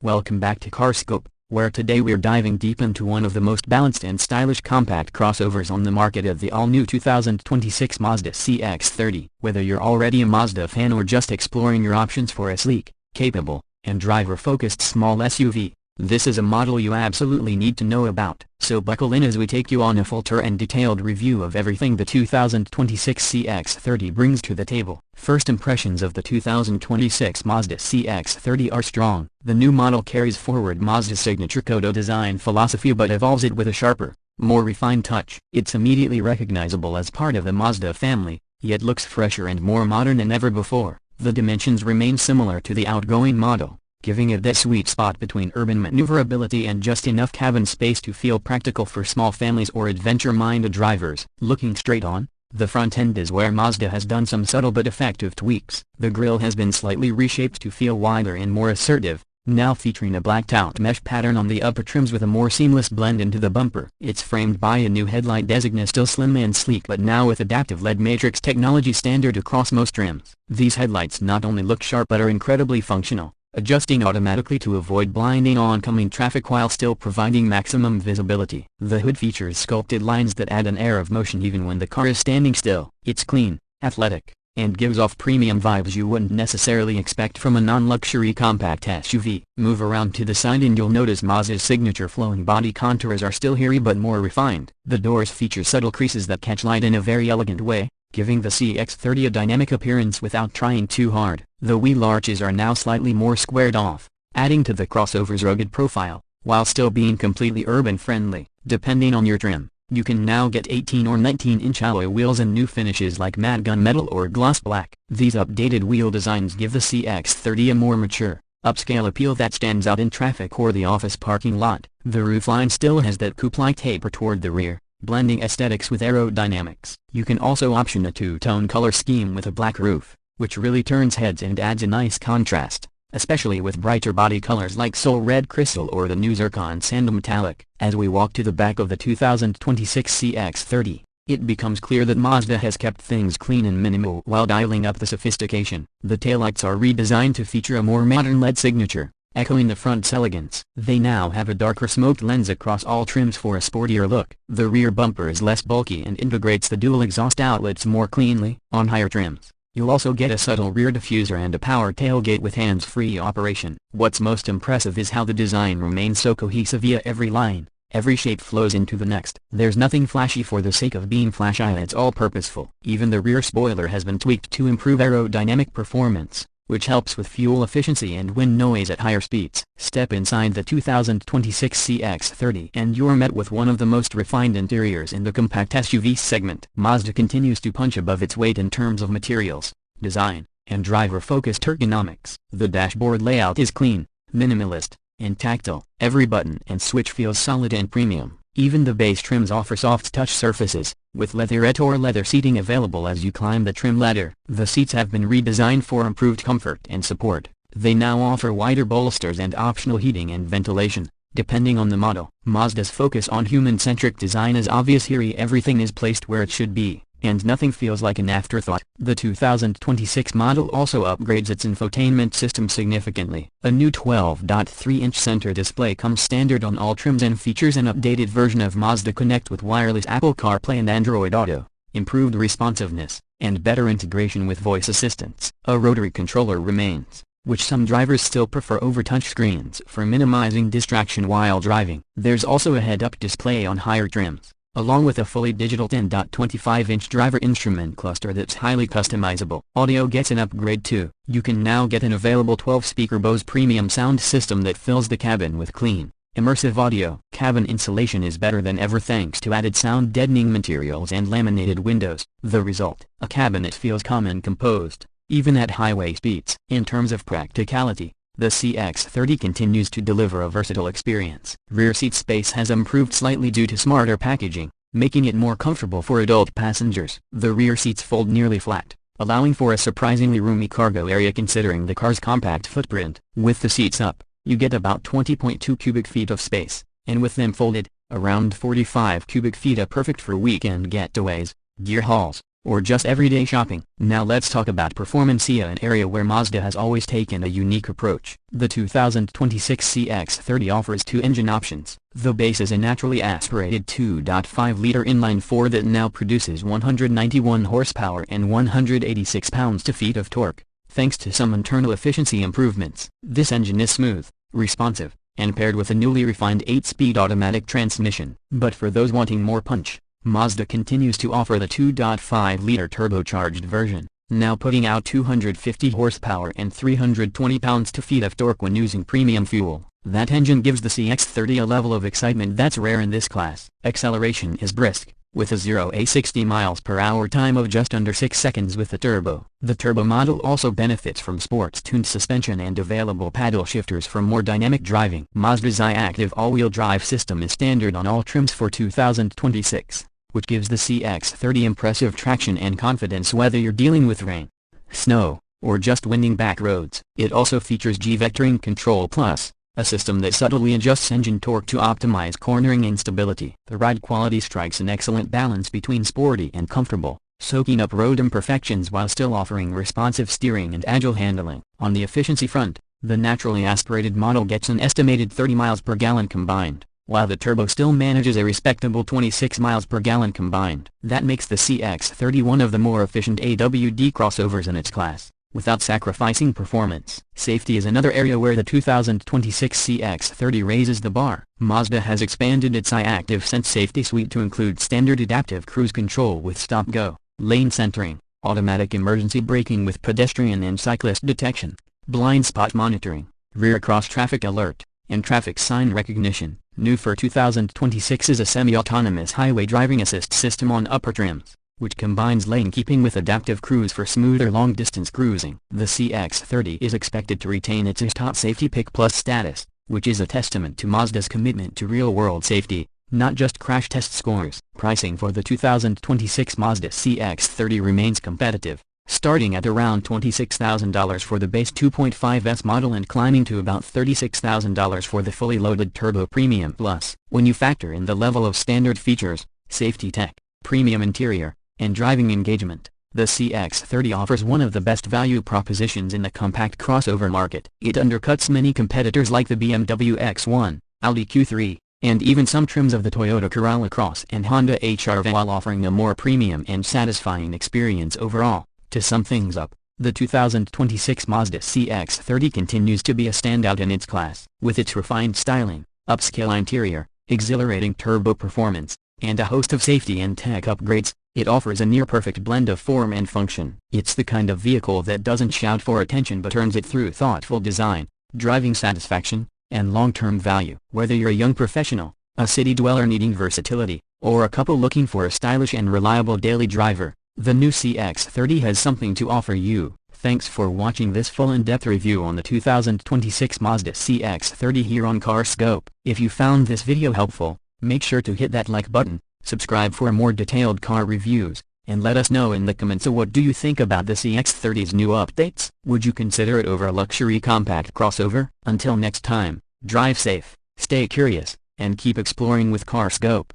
Welcome back to CarScope, where today we're diving deep into one of the most balanced and stylish compact crossovers on the market of the all-new 2026 Mazda CX-30. Whether you're already a Mazda fan or just exploring your options for a sleek, capable, and driver-focused small SUV, this is a model you absolutely need to know about. So buckle in as we take you on a full tour and detailed review of everything the 2026 CX-30 brings to the table. First impressions of the 2026 Mazda CX-30 are strong. The new model carries forward Mazda's signature Kodo design philosophy but evolves it with a sharper, more refined touch. It's immediately recognizable as part of the Mazda family, yet looks fresher and more modern than ever before. The dimensions remain similar to the outgoing model, giving it that sweet spot between urban maneuverability and just enough cabin space to feel practical for small families or adventure-minded drivers. Looking straight on, the front end is where Mazda has done some subtle but effective tweaks. The grille has been slightly reshaped to feel wider and more assertive, now featuring a blacked-out mesh pattern on the upper trims with a more seamless blend into the bumper. It's framed by a new headlight design, still slim and sleek but now with adaptive LED matrix technology standard across most trims. These headlights not only look sharp but are incredibly functional, adjusting automatically to avoid blinding oncoming traffic while still providing maximum visibility. The hood features sculpted lines that add an air of motion even when the car is standing still. It's clean, athletic, and gives off premium vibes you wouldn't necessarily expect from a non-luxury compact SUV. Move around to the side and you'll notice Mazda's signature flowing body contours are still hairy but more refined. The doors feature subtle creases that catch light in a very elegant way, giving the CX-30 a dynamic appearance without trying too hard. The wheel arches are now slightly more squared off, adding to the crossover's rugged profile, while still being completely urban-friendly. Depending on your trim, you can now get 18 or 19-inch alloy wheels and new finishes like matte gunmetal or gloss black. These updated wheel designs give the CX-30 a more mature, upscale appeal that stands out in traffic or the office parking lot. The roofline still has that coupe-like taper toward the rear, blending aesthetics with aerodynamics. You can also option a two-tone color scheme with a black roof, which really turns heads and adds a nice contrast, especially with brighter body colors like Soul Red Crystal or the new Zircon Sand Metallic. As we walk to the back of the 2026 CX-30, it becomes clear that Mazda has kept things clean and minimal while dialing up the sophistication. The taillights are redesigned to feature a more modern LED signature, echoing the front's elegance. They now have a darker smoked lens across all trims for a sportier look. The rear bumper is less bulky and integrates the dual exhaust outlets more cleanly. On higher trims, you'll also get a subtle rear diffuser and a power tailgate with hands-free operation. What's most impressive is how the design remains so cohesive via every line. Every shape flows into the next. There's nothing flashy for the sake of being flashy, it's all purposeful. Even the rear spoiler has been tweaked to improve aerodynamic performance, which helps with fuel efficiency and wind noise at higher speeds. Step inside the 2026 CX-30 and you're met with one of the most refined interiors in the compact SUV segment. Mazda continues to punch above its weight in terms of materials, design, and driver-focused ergonomics. The dashboard layout is clean, minimalist, and tactile. Every button and switch feels solid and premium. Even the base trims offer soft touch surfaces, with leatherette or leather seating available as you climb the trim ladder. The seats have been redesigned for improved comfort and support. They now offer wider bolsters and optional heating and ventilation, depending on the model. Mazda's focus on human-centric design is obvious here. Everything is placed where it should be, and nothing feels like an afterthought. The 2026 model also upgrades its infotainment system significantly. A new 12.3-inch center display comes standard on all trims and features an updated version of Mazda Connect with wireless Apple CarPlay and Android Auto, improved responsiveness, and better integration with voice assistants. A rotary controller remains, which some drivers still prefer over touchscreens for minimizing distraction while driving. There's also a head-up display on higher trims, along with a fully digital 10.25-inch driver instrument cluster that's highly customizable. Audio gets an upgrade too. You can now get an available 12-speaker Bose premium sound system that fills the cabin with clean, immersive audio. Cabin insulation is better than ever thanks to added sound deadening materials and laminated windows. The result, a cabin that feels calm and composed, even at highway speeds. In terms of practicality, the CX-30 continues to deliver a versatile experience. Rear seat space has improved slightly due to smarter packaging, making it more comfortable for adult passengers. The rear seats fold nearly flat, allowing for a surprisingly roomy cargo area considering the car's compact footprint. With the seats up, you get about 20.2 cubic feet of space, and with them folded, around 45 cubic feet, perfect for weekend getaways, gear hauls, or just everyday shopping? Now let's talk about performance, an area where Mazda has always taken a unique approach. The 2026 CX-30 offers two engine options. The base is a naturally aspirated 2.5-liter inline-4 that now produces 191 horsepower and 186 pounds-feet of torque, thanks to some internal efficiency improvements. This engine is smooth, responsive, and paired with a newly refined 8-speed automatic transmission. But for those wanting more punch, Mazda continues to offer the 2.5-liter turbocharged version, now putting out 250 horsepower and 320 pounds-feet of torque when using premium fuel. That engine gives the CX-30 a level of excitement that's rare in this class. Acceleration is brisk, with a 0-60 miles per hour time of just under 6 seconds with the turbo. The turbo model also benefits from sports-tuned suspension and available paddle shifters for more dynamic driving. Mazda's i-Active all-wheel drive system is standard on all trims for 2026, which gives the CX-30 impressive traction and confidence whether you're dealing with rain, snow, or just winding back roads. It also features G-Vectoring Control Plus, a system that subtly adjusts engine torque to optimize cornering and stability. The ride quality strikes an excellent balance between sporty and comfortable, soaking up road imperfections while still offering responsive steering and agile handling. On the efficiency front, the naturally aspirated model gets an estimated 30 miles per gallon combined, while the turbo still manages a respectable 26 miles per gallon combined. That makes the CX-30 one of the more efficient AWD crossovers in its class, without sacrificing performance. Safety is another area where the 2026 CX-30 raises the bar. Mazda has expanded its i-Active Sense safety suite to include standard adaptive cruise control with stop-go, lane centering, automatic emergency braking with pedestrian and cyclist detection, blind spot monitoring, rear cross-traffic alert, and traffic sign recognition. New for 2026 is a semi-autonomous highway driving assist system on upper trims, which combines lane keeping with adaptive cruise for smoother long-distance cruising. The CX-30 is expected to retain its top Safety Pick Plus status, which is a testament to Mazda's commitment to real-world safety, not just crash test scores. Pricing for the 2026 Mazda CX-30 remains competitive, starting at around $26,000 for the base 2.5S model and climbing to about $36,000 for the fully loaded Turbo Premium Plus. When you factor in the level of standard features, safety tech, premium interior, and driving engagement, the CX-30 offers one of the best value propositions in the compact crossover market. It undercuts many competitors like the BMW X1, Audi Q3, and even some trims of the Toyota Corolla Cross and Honda HR-V, while offering a more premium and satisfying experience overall. To sum things up, the 2026 Mazda CX-30 continues to be a standout in its class. With its refined styling, upscale interior, exhilarating turbo performance, and a host of safety and tech upgrades, it offers a near-perfect blend of form and function. It's the kind of vehicle that doesn't shout for attention but earns it through thoughtful design, driving satisfaction, and long-term value. Whether you're a young professional, a city dweller needing versatility, or a couple looking for a stylish and reliable daily driver, the new CX-30 has something to offer you. Thanks for watching this full in-depth review on the 2026 Mazda CX-30 here on CarScope. If you found this video helpful, make sure to hit that like button, subscribe for more detailed car reviews, and let us know in the comments what do you think about the CX-30's new updates. Would you consider it over a luxury compact crossover? Until next time, drive safe, stay curious, and keep exploring with CarScope.